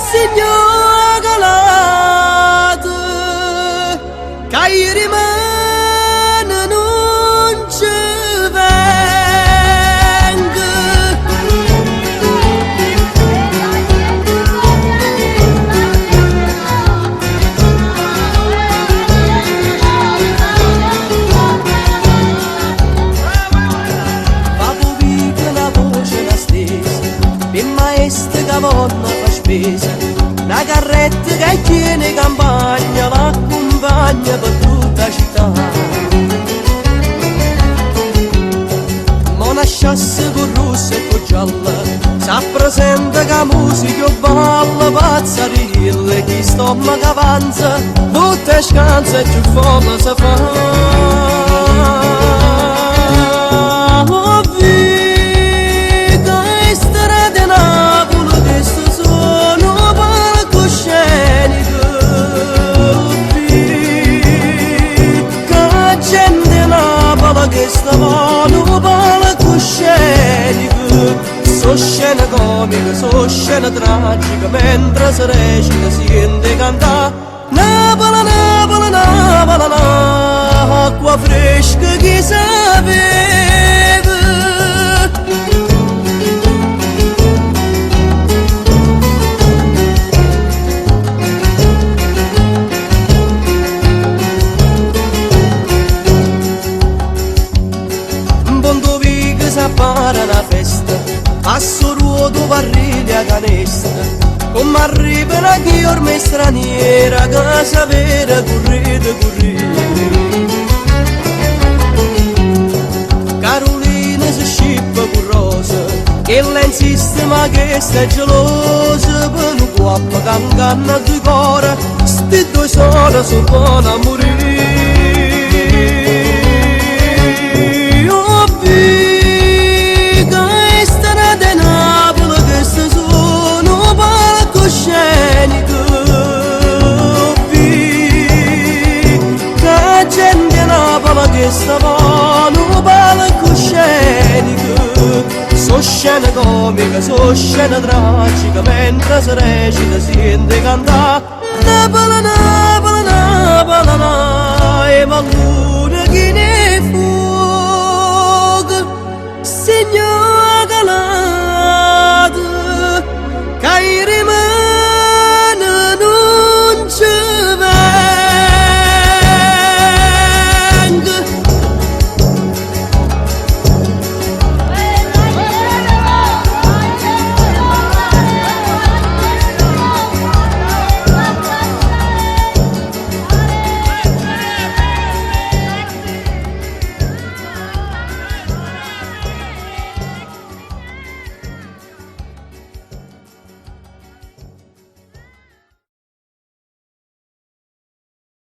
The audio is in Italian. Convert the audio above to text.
Signor Galata, che rimane non ci venga. Vado via con la voce la stessa, il maestro che vonna fa spesa. La carretta che tiene campagna l'accompagna per tutta la città. Ma nasciasse con rosso e con giallo, s'appresenta che musica balla pazzarille, chi stomaco avanza, tutte scanse e più fome si fa. Oh, vita e strade Napoli che sono palcosceniche, che gente Napoli che stavano palcosceniche, so scene comiche, so scene tragiche, mentre si recita si sente cantare Napoli, Napoli, Napoli, acqua fresca che sapeva. Para la festa, passo ruoto barrigli a canestra, come arriva la chi ormai straniera, che sapere correte, correte. Carolina si scippa con rosa, che lei insiste ma che sta gelosa, per un guappo che inganna due cuore, sti due sono buoni a morire. Che stavano palcosceniche, so scene comiche, so scene tragiche, mentre si recita si sente cantare Napoli, Napoli, Napoli, ma lui